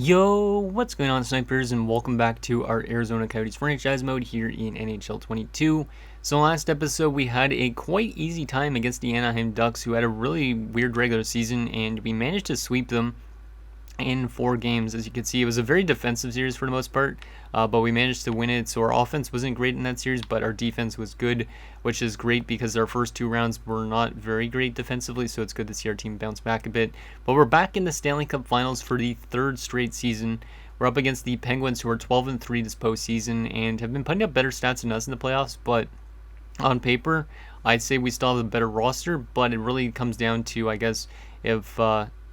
Yo, what's going on, snipers, and welcome back to our Arizona Coyotes franchise mode here in NHL 22. So last episode we had a quite easy time against the Anaheim Ducks, who had a really weird regular season, and we managed to sweep them in 4 games. As you can see, it was a very defensive series for the most part, but we managed to win it. So our offense wasn't great in that series, but our defense was good, which is great because our first 2 rounds were not very great defensively, so it's good to see our team bounce back a bit. But we're back in the Stanley Cup Finals for the 3rd straight season. We're up against the Penguins, who are 12-3 this postseason and have been putting up better stats than us in the playoffs, but on paper, I'd say we still have a better roster, but it really comes down to, I guess, if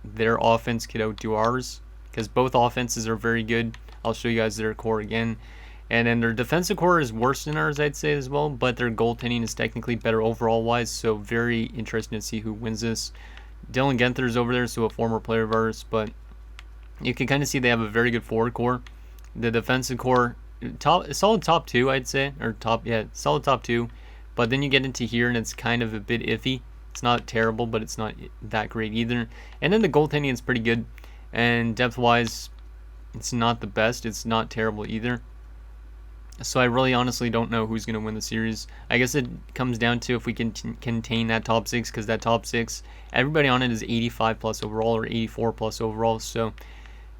their offense could outdo ours, because both offenses are very good. I'll show you guys their core again. And then their defensive core is worse than ours, I'd say, as well, but their goaltending is technically better overall-wise, so very interesting to see who wins this. Dylan Guenther's over there, so a former player of ours, but you can kind of see they have a very good forward core. The defensive core, solid top 2, I'd say, or solid top 2, but then you get into here and it's kind of a bit iffy. It's not terrible, but it's not that great either. And then the goaltending is pretty good. And depth-wise, it's not the best. It's not terrible either. So I really honestly don't know who's going to win the series. I guess it comes down to if we can contain that top 6, because that top 6, everybody on it is 85 plus overall or 84 plus overall. So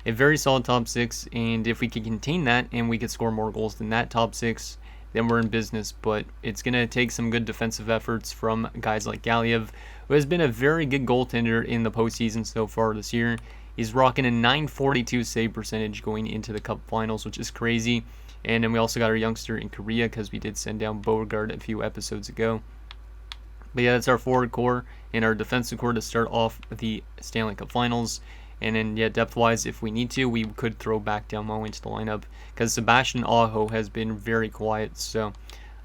a very solid top 6. And if we can contain that and we could score more goals than that top 6, then we're in business. But it's going to take some good defensive efforts from guys like Galiev, who has been a very good goaltender in the postseason so far this year. He's rocking a .942 save percentage going into the Cup Finals, which is crazy. And then we also got our youngster in Korea, because we did send down Beauregard a few episodes ago. But yeah, that's our forward core and our defensive core to start off the Stanley Cup Finals. And then, yeah, depth-wise, if we need to, we could throw back Delmo into the lineup, because Sebastian Aho has been very quiet, so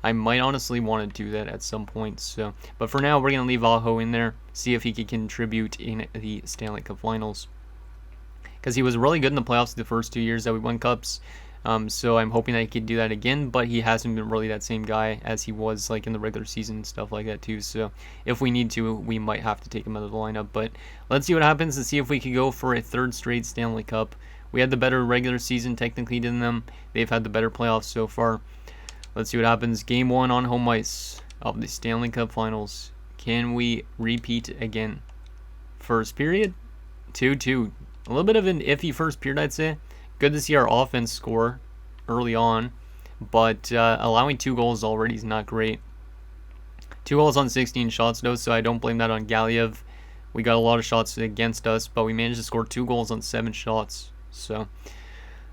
I might honestly want to do that at some point. So, but for now, we're going to leave Aho in there, see if he can contribute in the Stanley Cup Finals, because he was really good in the playoffs the first 2 years that we won Cups. So I'm hoping that he can do that again, but he hasn't been really that same guy as he was like in the regular season and stuff like that too. So if we need to, we might have to take him out of the lineup. But let's see what happens and see if we can go for a 3rd straight Stanley Cup. We had the better regular season technically than them. They've had the better playoffs so far. Let's see what happens. Game 1 on home ice of the Stanley Cup Finals. Can we repeat again? First period, 2-2. A little bit of an iffy first period, I'd say. Good to see our offense score early on, but allowing 2 goals already is not great. 2 goals on 16 shots, though, so I don't blame that on Galiev. We got a lot of shots against us, but we managed to score 2 goals on 7 shots. So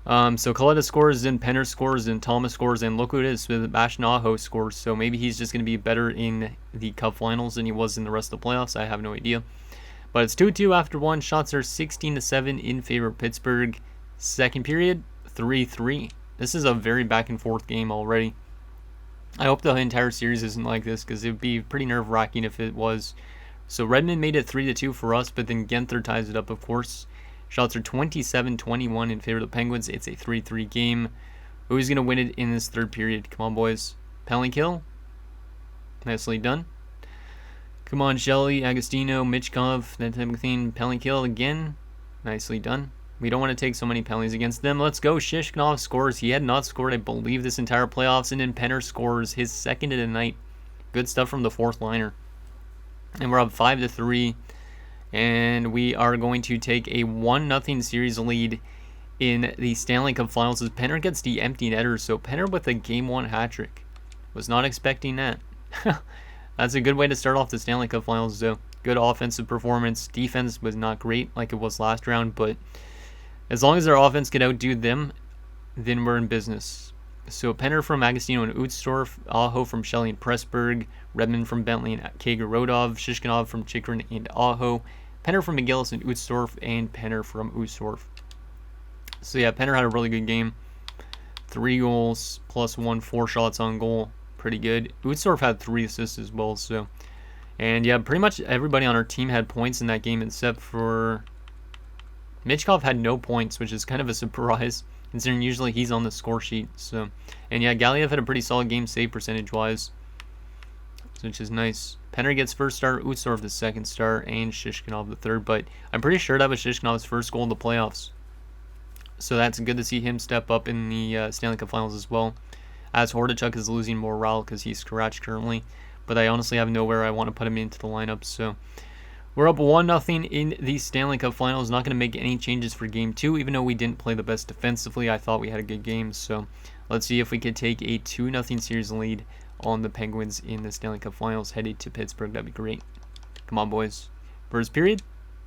Coletta scores, then Penner scores, then Thomas scores, and look who it is, Sebastian Aho scores. So maybe he's just going to be better in the Cup Finals than he was in the rest of the playoffs. I have no idea. But it's 2-2 after 1. Shots are 16-7 in favor of Pittsburgh. Second period, 3-3. This is a very back and forth game already. I hope the entire series isn't like this, because it would be pretty nerve-wracking if it was. So Redmond made it 3-2 for us, but then Guenther ties it up, of course. Shots are 27-21 in favor of the Penguins. It's a 3-3 game. Who's going to win it in this 3rd period? Come on, boys. Penalty kill. Nicely done. Come on, Shelley, Agostino, Michkov, that type of thing. Penalty kill again. Nicely done. We don't want to take so many penalties against them. Let's go. Shishkinov scores. He had not scored, I believe, this entire playoffs. And then Penner scores his 2nd of the night. Good stuff from the 4th liner. And we're up 5-3. And we are going to take a 1-0 series lead in the Stanley Cup Finals as Penner gets the empty netter. So Penner with a Game 1 hat-trick. Was not expecting that. That's a good way to start off the Stanley Cup Finals, though. Good offensive performance. Defense was not great like it was last round, but as long as our offense could outdo them, then we're in business. So Penner from Agostino and Utstorf, Aho from Shelley and Pressburg, Redmond from Bentley and Kagerodov, Shishkinov from Chikrin and Aho, Penner from McGillis and Utstorf, and Penner from Utstorf. So yeah, Penner had a really good game. 3 goals, plus 1, 4 shots on goal. Pretty good. Utstorf had 3 assists as well, so. And yeah, pretty much everybody on our team had points in that game except for Michkov had no points, which is kind of a surprise, considering usually he's on the score sheet. So, and yeah, Galiev had a pretty solid game save percentage-wise, which is nice. Penner gets 1st star, Utstorf the 2nd star, and Shishkinov the 3rd. But I'm pretty sure that was Shishkinov's 1st goal in the playoffs. So that's good to see him step up in the Stanley Cup Finals as well. As Hordachuk is losing morale because he's scratched currently. But I honestly have nowhere I want to put him into the lineup. So we're up 1-0 in the Stanley Cup Finals. Not going to make any changes for Game 2. Even though we didn't play the best defensively, I thought we had a good game. So let's see if we could take a 2-0 series lead on the Penguins in the Stanley Cup Finals headed to Pittsburgh. That'd be great. Come on, boys. First period,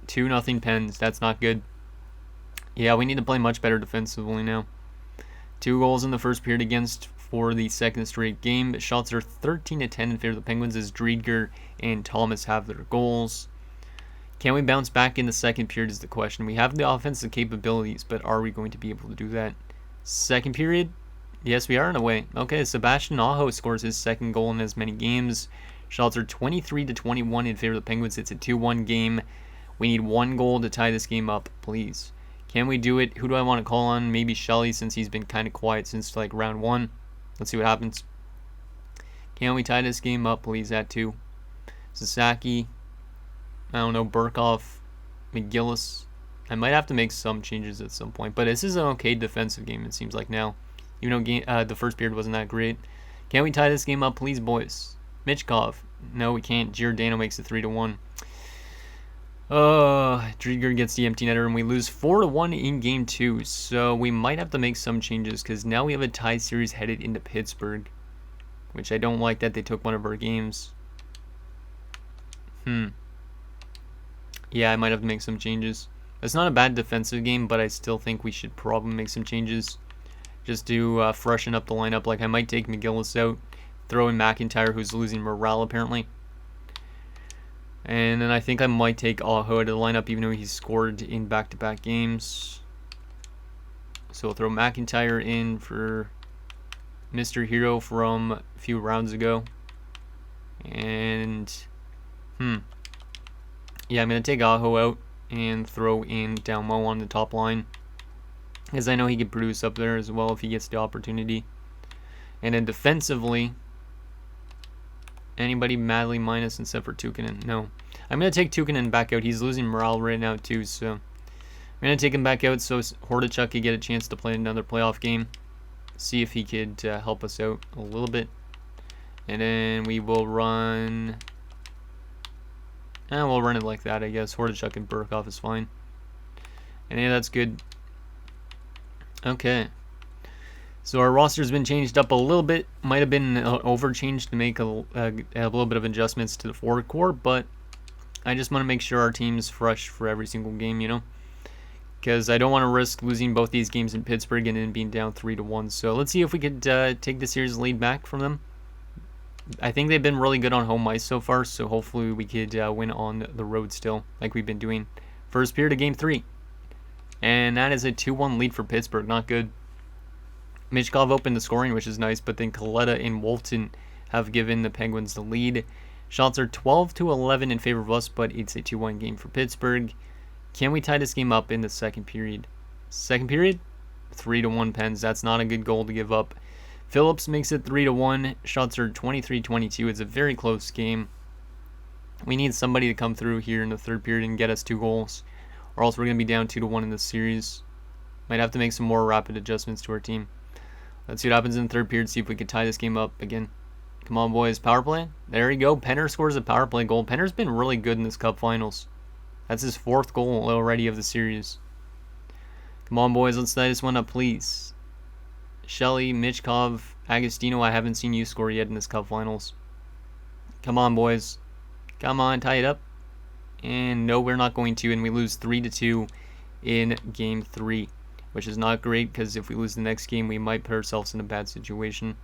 2-0 Pens. That's not good. Yeah, we need to play much better defensively now. 2 goals in the first period against for the second straight game. Shots are 13-10 in favor of the Penguins as Driedger and Thomas have their goals. Can we bounce back in the second period is the question. We have the offensive capabilities, but are we going to be able to do that? Second period, yes, we are in a way. Okay, Sebastian Aho scores his second goal in as many games. Shots are 23-21 in favor of the Penguins. It's a 2-1 game. We need 1 goal to tie this game up, please. Can we do it? Who do I want to call on? Maybe Shelly, since he's been kind of quiet since like round 1. Let's see what happens. Can we tie this game up, please, at 2? Sasaki. I don't know, Burkhoff. McGillis. I might have to make some changes at some point. But this is an okay defensive game, it seems like now. Even though the first period wasn't that great. Can we tie this game up, please, boys? Michkov. No, we can't. Giordano makes it 3-1. Driedger gets the empty netter, and we lose 4-1 in Game 2. So we might have to make some changes, because now we have a tie series headed into Pittsburgh. Which I don't like that they took one of our games. Yeah, I might have to make some changes. It's not a bad defensive game, but I still think we should probably make some changes. Just to freshen up the lineup. Like, I might take McGillis out. Throw in McIntyre, who's losing morale, apparently. And then I think I might take Aho out of the lineup, even though he's scored in back-to-back games. So we'll throw McIntyre in for Mr. Hero from a few rounds ago. And, yeah, I'm going to take Aho out and throw in Dalmo on the top line. Because I know he can produce up there as well if he gets the opportunity. And then defensively, anybody madly minus except for Tukinen? No. I'm going to take Tukinen back out. He's losing morale right now too, so I'm going to take him back out so Hordachuk could get a chance to play another playoff game. See if he could help us out a little bit. And then we will run... we'll run it like that, I guess. Hordachuk and Burkhoff is fine. And yeah, that's good. Okay. So our roster's been changed up a little bit. Might have been overchanged to make a little bit of adjustments to the forward core, but I just want to make sure our team's fresh for every single game, you know? Because I don't want to risk losing both these games in Pittsburgh and then being down 3-1. So let's see if we could take the series lead back from them. I think they've been really good on home ice so far, so hopefully we could win on the road still, like we've been doing. First period of Game 3. And that is a 2-1 lead for Pittsburgh. Not good. Michkov opened the scoring, which is nice, but then Kaleta and Wolfton have given the Penguins the lead. Shots are 12-11 in favor of us, but it's a 2-1 game for Pittsburgh. Can we tie this game up in the second period? Second period, 3-1 Pens. That's not a good goal to give up. Phillips makes it 3-1. Shots are 23-22. It's a very close game. We need somebody to come through here in the third period and get us 2 goals, or else we're going to be down 2-1 in this series. Might have to make some more rapid adjustments to our team. Let's see what happens in the third period, see if we can tie this game up again. Come on, boys. Power play. There you go. Penner scores a power play goal. Penner's been really good in this Cup Finals. That's his 4th goal already of the series. Come on, boys. Let's tie this one up, please. Shelly, Michkov, Agostino. I haven't seen you score yet in this Cup Finals. Come on, boys. Come on, tie it up. And no, we're not going to. And we lose 3-2 in Game 3. Which is not great, because if we lose the next game, we might put ourselves in a bad situation.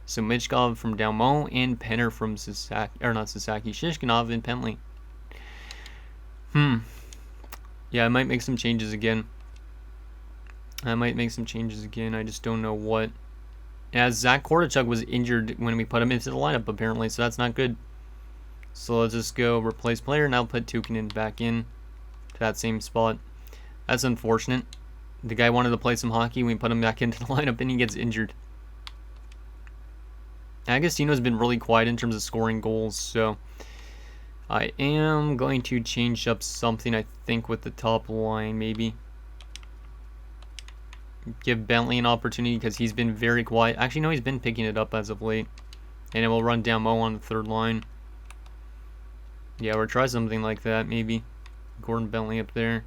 So Michkov from Dalmo and Penner from Shishkinov and Penley. Yeah, I might make some changes again. I just don't know what. As Zach Hordachuk was injured when we put him into the lineup, apparently, so that's not good. So let's just go replace player, and I'll put Tukinen back in to that same spot. That's unfortunate. The guy wanted to play some hockey. We put him back into the lineup, and he gets injured. Agostino's been really quiet in terms of scoring goals, so I am going to change up something, I think, with the top line, maybe. give Bentley an opportunity because he's been very quiet. Actually, no, he's been picking it up as of late. And then we'll run down Mo on the third line. Yeah, we'll try something like that, maybe. Gordon Bentley up there.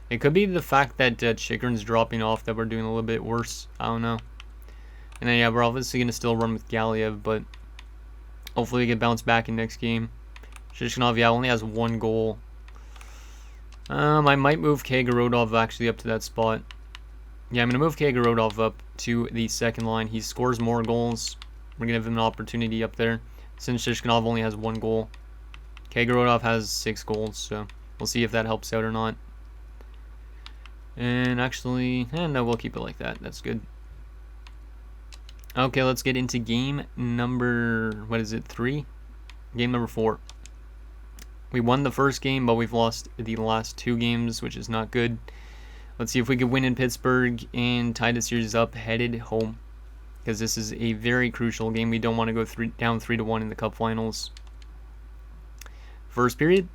It could be the fact that Chikrin's dropping off that we're doing a little bit worse. I don't know. And then, yeah, we're obviously going to still run with Galiev, but hopefully we can bounce back in next game. Shishkinov, yeah, only has 1 goal. I might move Kagorodov actually up to that spot. Yeah, I'm going to move Kagorodov up to the second line. He scores more goals. We're going to give him an opportunity up there. Since Shishkinov only has 1 goal. Kagorodov has 6 goals, so we'll see if that helps out or not. And actually, no, we'll keep it like that. That's good. Okay, let's get into game number, 3? Game number 4. We won the first game, but we've lost the last 2 games, which is not good. Let's see if we can win in Pittsburgh and tie the series up headed home. Because this is a very crucial game. We don't want to go down 3-1 in the Cup Finals. First period,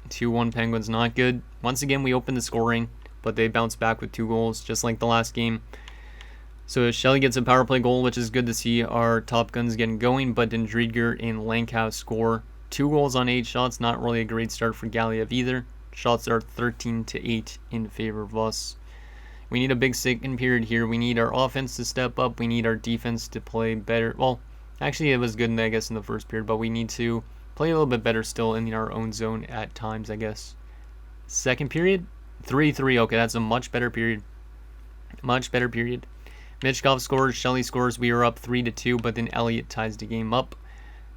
2-1 Penguins, not good. Once again, we opened the scoring, but they bounced back with 2 goals, just like the last game. So Shelley gets a power play goal, which is good to see our top guns getting going, but then Driedger and Langhouse score 2 goals on 8 shots. Not really a great start for Galiev either. Shots are 13-8 in favor of us. We need a big second period here. We need our offense to step up. We need our defense to play better. Well, actually it was good, I guess, in the first period, but we need to play a little bit better still in our own zone at times, I guess. Second period, 3-3. Okay, that's a much better period. Much better period. Michkov scores, Shelley scores. We are up 3-2, but then Elliott ties the game up.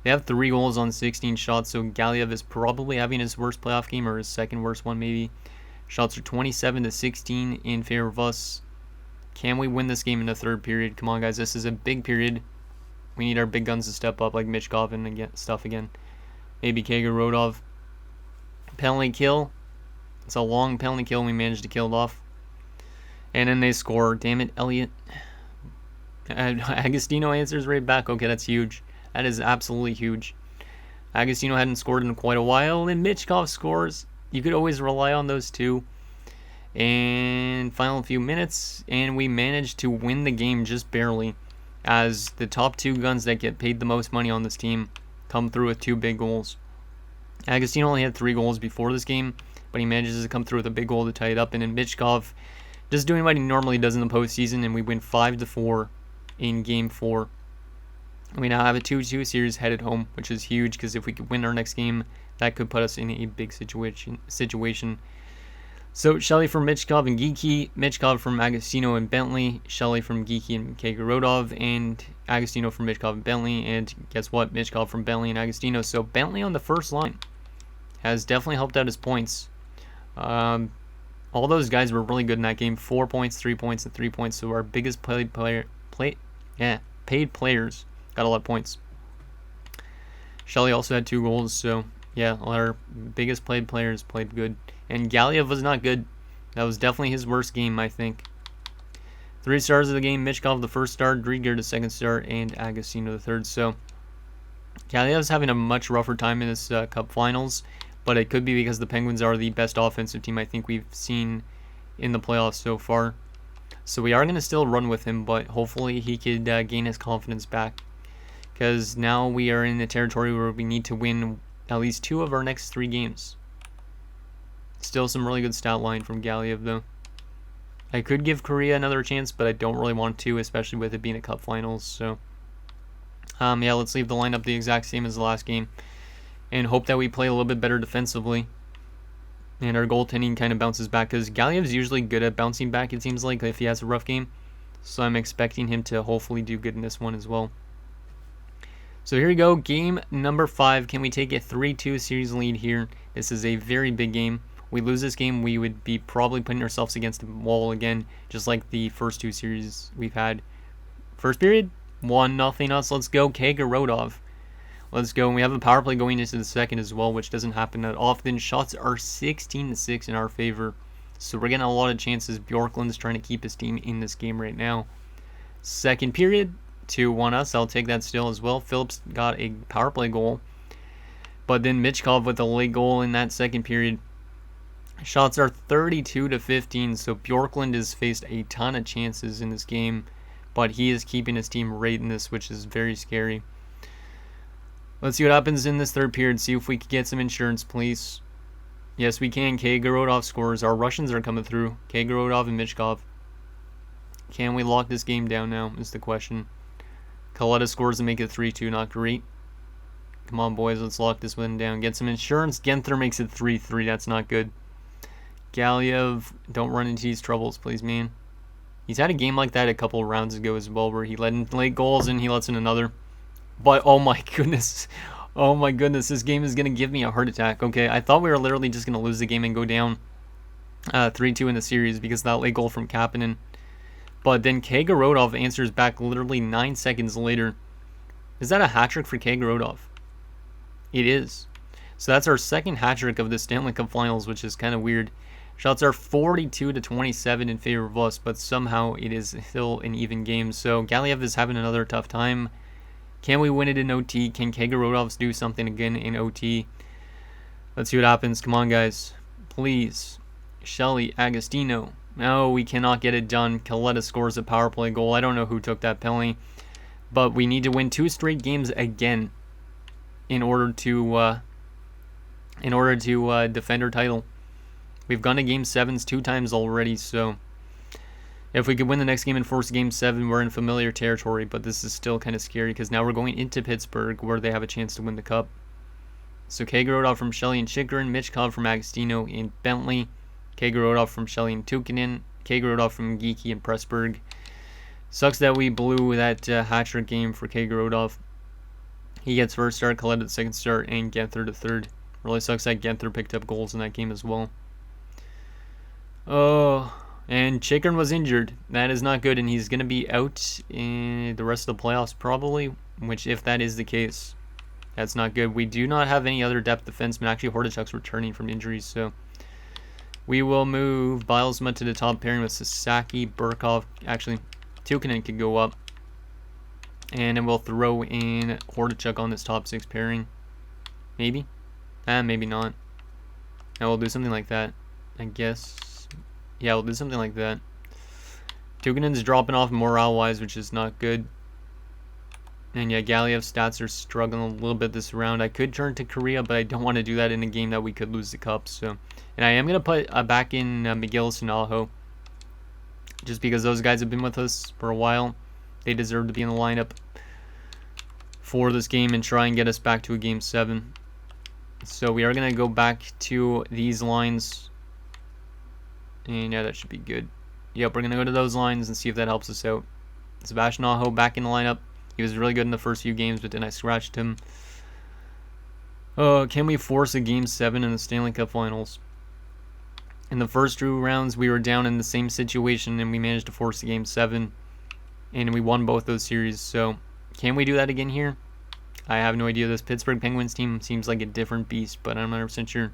They have 3 goals on 16 shots, so Galiev is probably having his worst playoff game, or his second worst one maybe. Shots are 27-16 in favor of us. Can we win this game in the third period? Come on, guys. This is a big period. We need our big guns to step up, like Michkov and stuff again. Maybe Kagorodov. Penalty kill. It's a long penalty kill. We managed to kill it off. And then they score. Damn it, Elliott. Agostino answers right back. Okay, that's huge. That is absolutely huge. Agostino hadn't scored in quite a while. And Michkov scores. You could always rely on those two. And final few minutes. And we managed to win the game just barely. As the top 2 guns that get paid the most money on this team come through with 2 big goals. Agostino only had 3 goals before this game, but he manages to come through with a big goal to tie it up. And then Michkov just doing what he normally does in the postseason, and we win 5-4 in Game 4. We now have a 2-2 series headed home, which is huge because if we could win our next game, that could put us in a big situation. So Shelley from Michkov and Geeky, Michkov from Agostino and Bentley, Shelley from Geeky and Kagorodov, and Agostino from Michkov and Bentley, and guess what? Michkov from Bentley and Agostino. So Bentley on the first line has definitely helped out his points. All those guys were really good in that game. 4 points, 3 points, and 3 points. So our biggest paid players got a lot of points. Shelley also had 2 goals, so yeah, our biggest paid players played good. And Galiev was not good. That was definitely his worst game, I think. 3 stars of the game. Michkov the first star, Driedger the second star, and Agostino the third. So Galiev's having a much rougher time in this Cup Finals, but it could be because the Penguins are the best offensive team I think we've seen in the playoffs so far. So we are going to still run with him, but hopefully he could gain his confidence back. Because now we are in the territory where we need to win at least 2 of our next 3 games. Still some really good stat line from Galiev, though. I could give Korea another chance, but I don't really want to, especially with it being a Cup Finals. So, yeah, let's leave the lineup the exact same as the last game. And hope that we play a little bit better defensively. And our goaltending kind of bounces back, because Galiev's usually good at bouncing back, it seems like, if he has a rough game. So I'm expecting him to hopefully do good in this one as well. So here we go, game number 5. Can we take a 3-2 series lead here? This is a very big game. We lose this game, we would be probably putting ourselves against the wall again, just like the first 2 series we've had. First period, 1-0 us. Let's go, Kagorodov. Let's go. And we have a power play going into the second as well, which doesn't happen that often. Shots are 16-6 in our favor. So we're getting a lot of chances. Bjorklund's trying to keep his team in this game right now. Second period, 2-1 us. I'll take that still as well. Phillips got a power play goal. But then Michkov with a late goal in that second period. Shots are 32-15, so Bjorklund has faced a ton of chances in this game, but he is keeping his team right in this, which is very scary. Let's see what happens in this third period. See if we can get some insurance, please. Yes, we can. Kagorodov scores. Our Russians are coming through. Kagorodov and Michkov. Can we lock this game down now is the question. Kaleta scores and make it 3-2. Not great. Come on, boys. Let's lock this one down. Get some insurance. Genther makes it 3-3. That's not good. Galiev, don't run into these troubles, please, man. He's had a game like that a couple of rounds ago as well, where he let in late goals and he lets in another. But, oh my goodness. Oh my goodness. This game is going to give me a heart attack. Okay, I thought we were literally just going to lose the game and go down 3-2 in the series because of that late goal from Kapanen. But then Kagorodov answers back literally 9 seconds later. Is that a hat-trick for Kagorodov? It is. So that's our second hat-trick of the Stanley Cup Finals, which is kind of weird. Shots are 42-27 in favor of us, but somehow it is still an even game. So Galiev is having another tough time. Can we win it in OT? Can Kagorodov do something again in OT? Let's see what happens. Come on, guys. Please. Shelly, Agostino. No, we cannot get it done. Kaleta scores a power play goal. I don't know who took that penalty, but we need to win 2 straight games again in order to defend our title. We've gone to Game 7s 2 times already, so if we could win the next game and force Game 7, we're in familiar territory, but this is still kind of scary because now we're going into Pittsburgh where they have a chance to win the Cup. So Kagorodov from Shelly and Chychrun, Michkov from Agostino and Bentley, Kagorodov from Shelly and Tukinen, Kagorodov from Geeky and Pressburg. Sucks that we blew that hat-trick game for Kagorodov. He gets first start, Kaleta the second start, and Genther the third. Really sucks that Genther picked up goals in that game as well. Oh, and Chychrun was injured. That is not good, and he's going to be out in the rest of the playoffs probably, which if that is the case, that's not good. We do not have any other depth defensemen. Actually, Hordichuk's returning from injuries, so we will move Bilesma to the top pairing with Sasaki, Burkov. Actually, Tukinen could go up, and then we'll throw in Hordichuk on this top 6 pairing. Maybe? Maybe not. Now we'll do something like that, I guess. Yeah, we'll do something like that. Tukinen's dropping off morale-wise, which is not good. And yeah, Galiev's stats are struggling a little bit this round. I could turn to Korea, but I don't want to do that in a game that we could lose the Cup. So, and I am going to put back in McGillis and Aho, just because those guys have been with us for a while. They deserve to be in the lineup for this game and try and get us back to a Game 7. So we are going to go back to these lines. And yeah, that should be good. Yep, we're going to go to those lines and see if that helps us out. Sebastian Aho back in the lineup. He was really good in the first few games, but then I scratched him. Can we force a Game 7 in the Stanley Cup Finals? In the first 2 rounds, we were down in the same situation, and we managed to force a Game 7. And we won both those series. So, can we do that again here? I have no idea. This Pittsburgh Penguins team seems like a different beast, but I'm not 100% sure.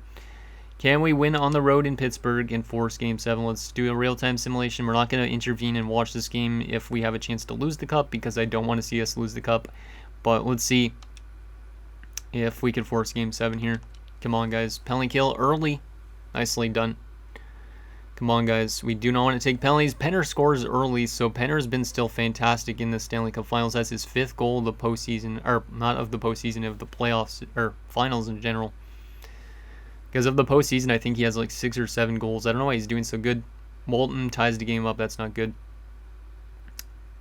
Can we win on the road in Pittsburgh and force Game 7? Let's do a real-time simulation. We're not going to intervene and watch this game if we have a chance to lose the Cup, because I don't want to see us lose the Cup. But let's see if we can force Game 7 here. Come on, guys. Penalty kill early. Nicely done. Come on, guys. We do not want to take penalties. Penner scores early, so Penner's been still fantastic in the Stanley Cup Finals. That's his 5th goal of the postseason, or not of the postseason, of the playoffs, or finals in general. Because of the postseason, I think he has like 6 or 7 goals. I don't know why he's doing so good. Moulton ties the game up. That's not good.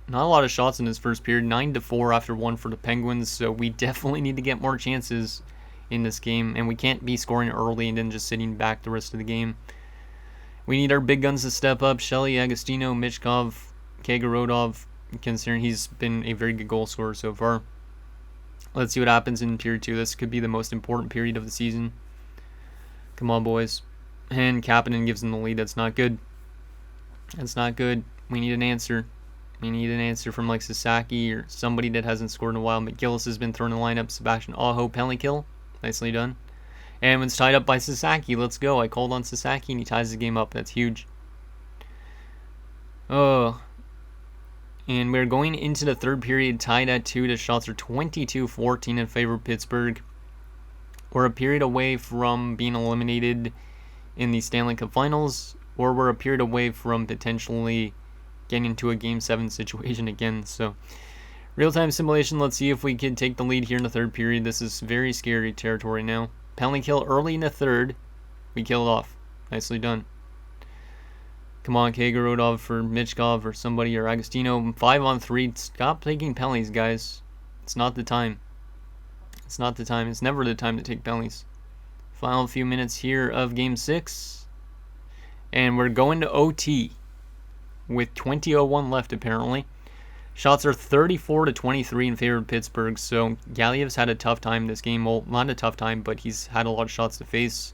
Not a lot of shots in his first period. 9-4 after 1 for the Penguins. So we definitely need to get more chances in this game. And we can't be scoring early and then just sitting back the rest of the game. We need our big guns to step up. Shelly, Agostino, Michkov, Kagorodov. Considering he's been a very good goal scorer so far. Let's see what happens in period 2. This could be the most important period of the season. Come on, boys. And Kapanen gives them the lead. That's not good. That's not good. We need an answer. We need an answer from like Sasaki or somebody that hasn't scored in a while. McGillis has been thrown in the lineup. Sebastian Aho, penalty kill. Nicely done. And it's tied up by Sasaki. Let's go. I called on Sasaki and he ties the game up. That's huge. Oh. And we're going into the third period tied at 2. The shots are 22-14 in favor of Pittsburgh. We're a period away from being eliminated in the Stanley Cup Finals, or we're a period away from potentially getting into a Game 7 situation again. So, real-time simulation, let's see if we can take the lead here in the third period. This is very scary territory now. Penalty kill early in the third. We kill it off. Nicely done. Come on, Kagorodov for Michkov or somebody, or Agostino. 5-on-3. Stop taking penalties, guys. It's not the time. It's not the time. It's never the time to take penalties. Final few minutes here of Game 6. And we're going to OT with 20:01 left, apparently. Shots are 34-23 in favor of Pittsburgh, so Galiev's had a tough time this game. Well, not a tough time, but he's had a lot of shots to face.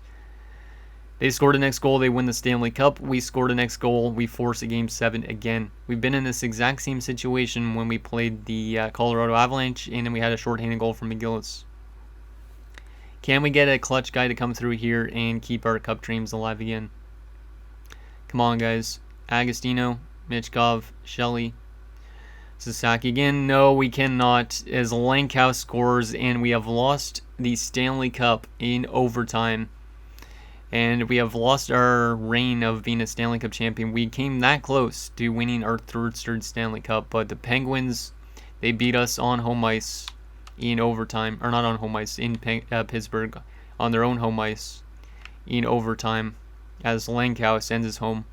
They scored the next goal, they win the Stanley Cup. We scored the next goal, we force a Game 7 again. We've been in this exact same situation when we played the Colorado Avalanche, and then we had a shorthanded goal from McGillis. Can we get a clutch guy to come through here and keep our Cup dreams alive again? Come on, guys. Agostino, Michkov, Shelley, Sasaki again. No, we cannot, as Langhouse scores, and we have lost the Stanley Cup in overtime. And we have lost our reign of being a Stanley Cup champion. We came that close to winning our third straight Stanley Cup, but the Penguins, they beat us on home ice in overtime. Or not on home ice, in Pittsburgh, on their own home ice in overtime, as Langhouse ends his home.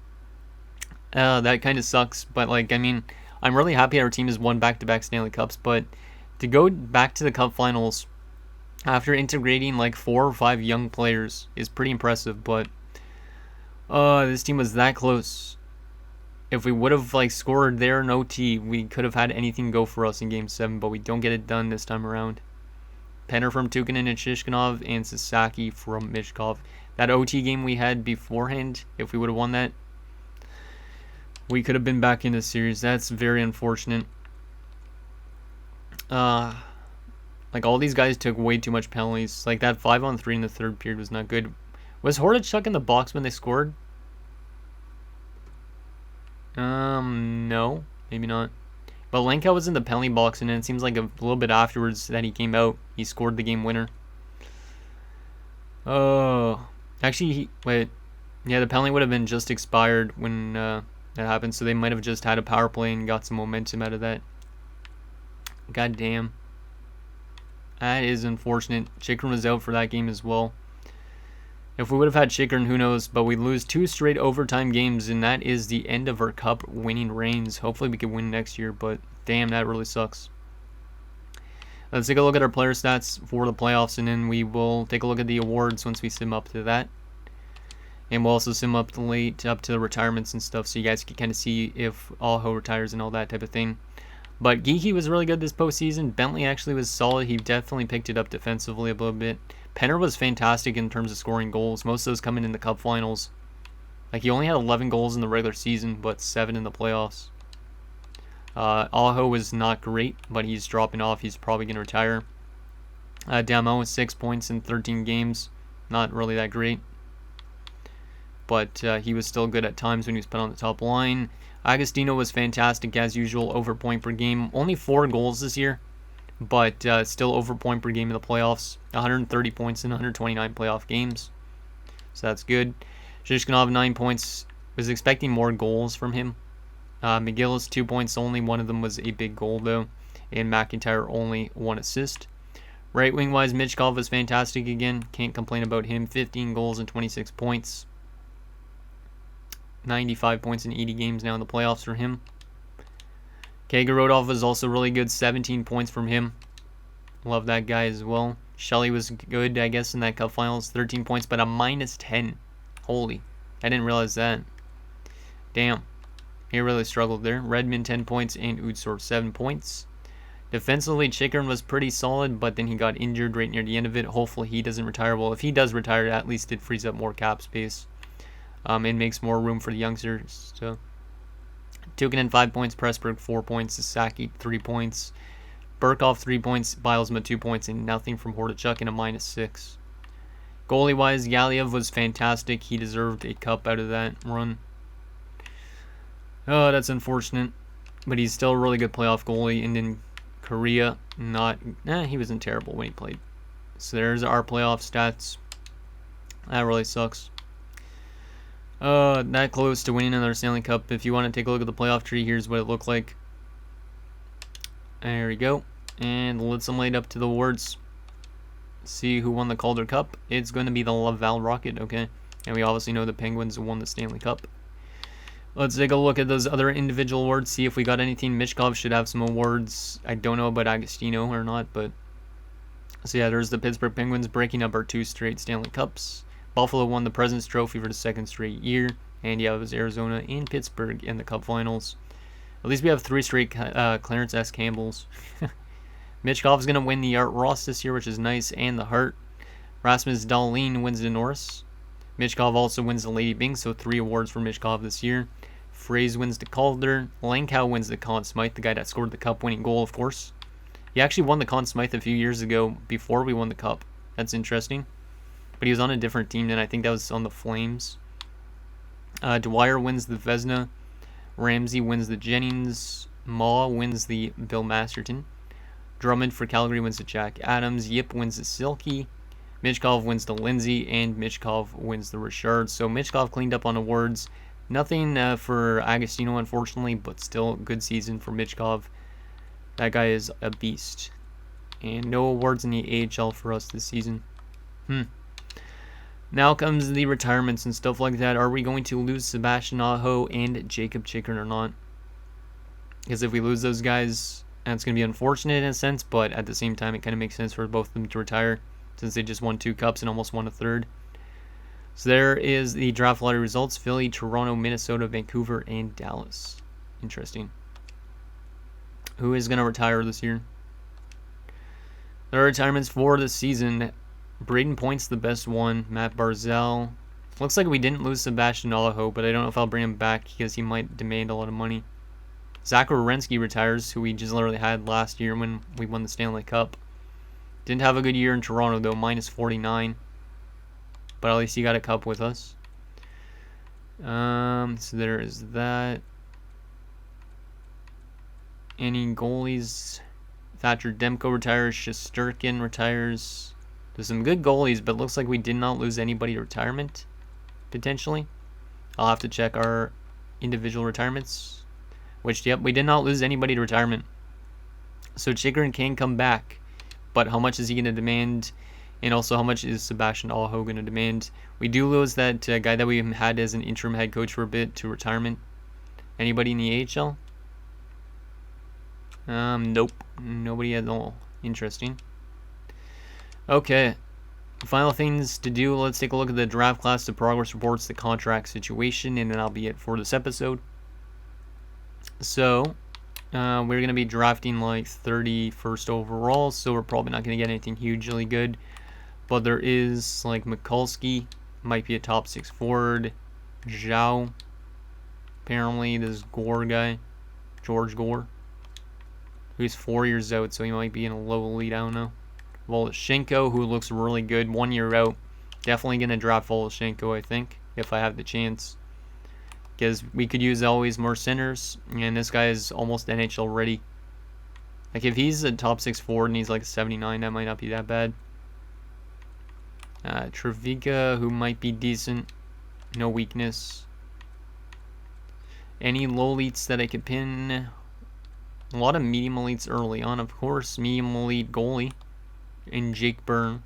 That kind of sucks, but like, I mean, I'm really happy our team has won back-to-back Stanley Cups, but to go back to the Cup Finals after integrating like 4 or 5 young players is pretty impressive, but this team was that close. If we would have like scored there in OT, we could have had anything go for us in Game 7, but we don't get it done this time around. Penner from Tukinen and Shishkinov, and Sasaki from Michkov. That OT game we had beforehand, if we would have won that, we could have been back in the series. That's very unfortunate. Like, all these guys took way too much penalties. Like, that 5-on-3 in the third period was not good. Was Hordichuk in the box when they scored? No. Maybe not. But Lenka was in the penalty box, and then it seems like a little bit afterwards that he came out. He scored the game winner. Oh. Actually, wait. Yeah, the penalty would have been just expired when that happened, so they might have just had a power play and got some momentum out of that. God damn. That is unfortunate. Chikrin was out for that game as well. If we would have had Chikrin, who knows, but we lose 2 straight overtime games, and that is the end of our cup winning reigns. Hopefully we can win next year, but damn, that really sucks. Let's take a look at our player stats for the playoffs, and then we will take a look at the awards once we sim up to that. And we'll also sim up to the retirements and stuff, so you guys can kind of see if Aho retires and all that type of thing. But Geeky was really good this postseason. Bentley actually was solid. He definitely picked it up defensively a little bit. Penner was fantastic in terms of scoring goals. Most of those coming in the Cup Finals. Like, he only had 11 goals in the regular season, but 7 in the playoffs. Aho was not great, but he's dropping off. He's probably going to retire. Damo with 6 points in 13 games. Not really that great. But he was still good at times when he was put on the top line. Agostino was fantastic as usual, over point per game. Only 4 goals this year, but still over point per game in the playoffs. 130 points in 129 playoff games, so that's good. Shishkinov 9 points. Was expecting more goals from him. McGillis 2 points only. One of them was a big goal though, and McIntyre only 1 assist. Right wing wise, Michkov was fantastic again. Can't complain about him. 15 goals and 26 points. 95 points in 80 games now in the playoffs for him. Kagorodov was also really good. 17 points from him. Love that guy as well. Shelley was good, I guess, in that Cup Finals. 13 points, but a -10. Holy. I didn't realize that. Damn. He really struggled there. Redmond 10 points and Udsor 7 points. Defensively, Chikrin was pretty solid, but then he got injured right near the end of it. Hopefully he doesn't retire. Well, if he does retire, at least it frees up more cap space. And makes more room for the youngsters. So, Tukinen 5 points, Pressburg 4 points, Sasaki 3 points, Burkhoff 3 points, Bilesma 2 points, and nothing from Hordichuk and a -6. Goalie wise, Galiev was fantastic. He deserved a cup out of that run. Oh, that's unfortunate, but he's still a really good playoff goalie. And in Korea, he wasn't terrible when he played. So there's our playoff stats. That really sucks. That close to winning another Stanley Cup. If you want to take a look at the playoff tree, here's what it looked like. There we go. And let's light up to the awards. See who won the Calder Cup. It's going to be the Laval Rocket, okay? And we obviously know the Penguins won the Stanley Cup. Let's take a look at those other individual awards, see if we got anything. Michkov should have some awards. I don't know about Agostino or not, but... So yeah, there's the Pittsburgh Penguins breaking up our 2 straight Stanley Cups. Buffalo won the President's Trophy for the 2nd straight year. And yeah, it was Arizona and Pittsburgh in the Cup Finals. At least we have 3 straight Clarence S. Campbells. Michkov is going to win the Art Ross this year, which is nice, and the Hart. Rasmus Dahlin wins the Norris. Michkov also wins the Lady Byng, so 3 awards for Michkov this year. Fraze wins the Calder. Langkow wins the Conn Smythe, the guy that scored the cup-winning goal, of course. He actually won the Conn Smythe a few years ago before we won the cup. That's interesting. But he was on a different team then. I think that was on the Flames. Dwyer wins the Vezina. Ramsey wins the Jennings. Maw wins the Bill Masterton. Drummond for Calgary wins the Jack Adams. Yip wins the Silky. Michkov wins the Lindsay. And Michkov wins the Richard. So Michkov cleaned up on awards. Nothing for Agostino, unfortunately, but still good season for Michkov. That guy is a beast. And no awards in the AHL for us this season. Now comes the retirements and stuff like that. Are we going to lose Sebastian Aho and Jacob Chikrin or not? Because if we lose those guys, that's going to be unfortunate in a sense, but at the same time, it kind of makes sense for both of them to retire since they just won 2 cups and almost won a 3rd. So there is the draft lottery results. Philly, Toronto, Minnesota, Vancouver, and Dallas. Interesting. Who is going to retire this year? There are retirements for this season. Braden Point's the best one. Matt Barzal. Looks like we didn't lose Sebastian Aho, but I don't know if I'll bring him back because he might demand a lot of money. Zach Werenski retires, who we just literally had last year when we won the Stanley Cup. Didn't have a good year in Toronto, though. Minus 49. But at least he got a cup with us. So there is that. Any goalies? Thatcher Demko retires. Shesterkin retires. There's some good goalies, but looks like we did not lose anybody to retirement, potentially. I'll have to check our individual retirements. Which, yep, we did not lose anybody to retirement. So Chikrin can come back. But how much is he going to demand? And also, how much is Sebastian Aho going to demand? We do lose that guy that we had as an interim head coach for a bit to retirement. Anybody in the AHL? Nope. Nobody at all. Interesting. Okay. Final things to do. Let's take a look at the draft class, the progress reports, the contract situation, and then that'll be it for this episode. So, we're going to be drafting like 31st overall, so we're probably not going to get anything hugely good. But there is, like, Mikulski, might be a top 6 forward. Zhao, apparently, this Gore guy, George Gore, who's 4 years out, so he might be in a low elite, I don't know. Voloshenko, who looks really good, 1 year out. Definitely going to draft Voloshenko, I think, if I have the chance. Because we could use always more centers, and this guy is almost NHL ready. Like, if he's a top 6 forward and he's like 79, that might not be that bad. Trevika, who might be decent. No weakness. Any low elites that I could pin? A lot of medium elites early on, of course. Medium elite goalie. And Jake Byrne.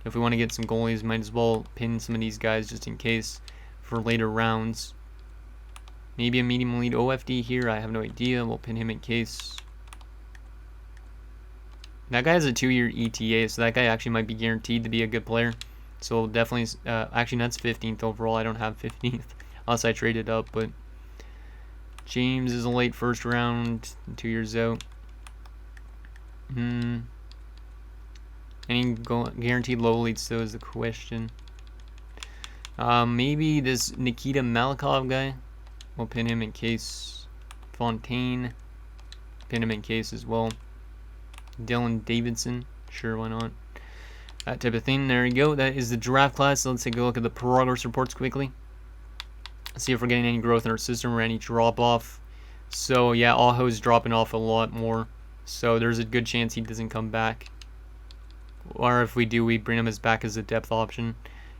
If we want to get some goalies, might as well pin some of these guys just in case for later rounds. Maybe a medium elite OFD here. I have no idea. We'll pin him in case. That guy has a 2-year ETA, so that guy actually might be guaranteed to be a good player. So definitely, actually that's 15th overall. I don't have 15th unless I traded up, but James is a late first round, 2 years out. Any guaranteed low elites though is the question. Maybe this Nikita Malikov guy. We'll pin him in case. Fontaine, pin him in case as well. Dylan Davidson, sure, why not? That type of thing. There you go. That is the draft class. So let's take a look at the progress reports quickly. See if we're getting any growth in our system or any drop off. So yeah, Aho's dropping off a lot more. So there's a good chance he doesn't come back. Or if we do, we bring him back as a depth option.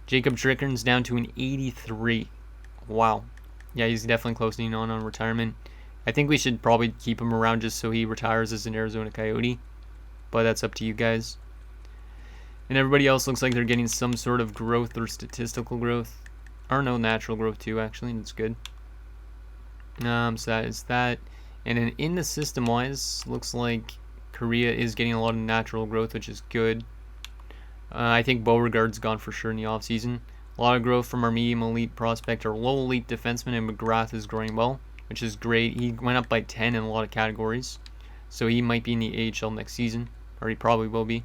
Jacob Chikrin's down to an 83. Wow. Yeah, he's definitely closing on retirement. I think we should probably keep him around just so he retires as an Arizona Coyote. But that's up to you guys. And everybody else looks like they're getting some sort of growth or statistical growth. Or no, natural growth too, actually. That's good. So that is that. And then in the system-wise, looks like Korea is getting a lot of natural growth, which is good. I think Beauregard's gone for sure in the offseason. A lot of growth from our medium elite prospect, our low elite defenseman, and McGrath is growing well, which is great. He went up by 10 in a lot of categories, so he might be in the AHL next season, or he probably will be.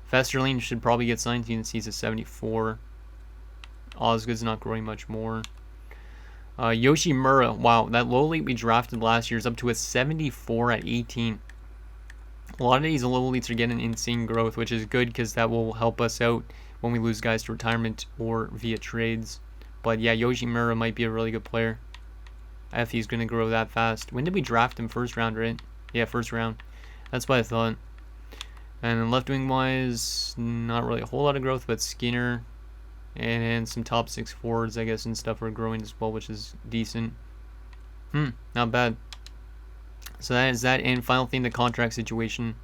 Festerling should probably get signed. He's a 74. Osgood's not growing much more. Yoshimura, wow, that low elite we drafted last year is up to a 74 at 18. A lot of these low elites are getting insane growth, which is good because that will help us out when we lose guys to retirement or via trades. But yeah, Yoshimura might be a really good player if he's going to grow that fast. When did we draft him? First round, right? Yeah, first round. That's what I thought. And then left wing wise, not really a whole lot of growth, but Skinner and some top 6 forwards, I guess, and stuff are growing as well, which is decent. Not bad. So that is that. And final thing, the contract situation.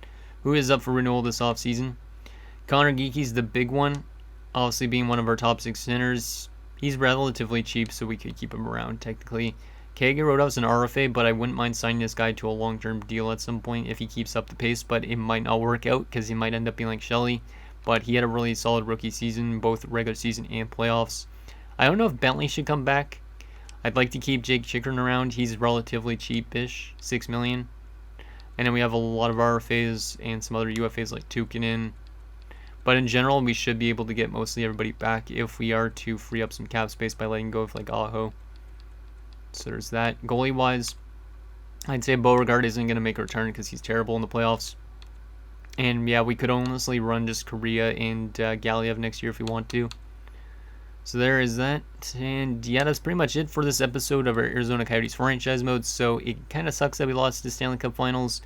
Who is up for renewal this offseason? Connor Geeky's the big one. Obviously being one of our top 6 centers. He's relatively cheap, so we could keep him around technically. Kaga wrote out an RFA, but I wouldn't mind signing this guy to a long-term deal at some point if he keeps up the pace, but it might not work out because he might end up being like Shelley. But he had a really solid rookie season, both regular season and playoffs. I don't know if Bentley should come back. I'd like to keep Jake Chikrin around. He's relatively cheapish, $6 million. And then we have a lot of RFAs and some other UFAs like Tukinen. But in general, we should be able to get mostly everybody back if we are to free up some cap space by letting go of like Aho. So there's that. Goalie-wise, I'd say Beauregard isn't going to make a return because he's terrible in the playoffs. And yeah, we could honestly run just Korea and Galiev next year if we want to. So there is that. And yeah, that's pretty much it for this episode of our Arizona Coyotes franchise mode. So it kind of sucks that we lost the Stanley Cup Finals.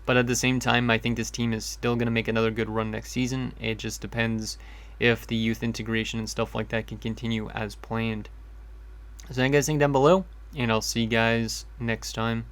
But at the same time, I think this team is still going to make another good run next season. It just depends if the youth integration and stuff like that can continue as planned. So you guys think down below. And I'll see you guys next time.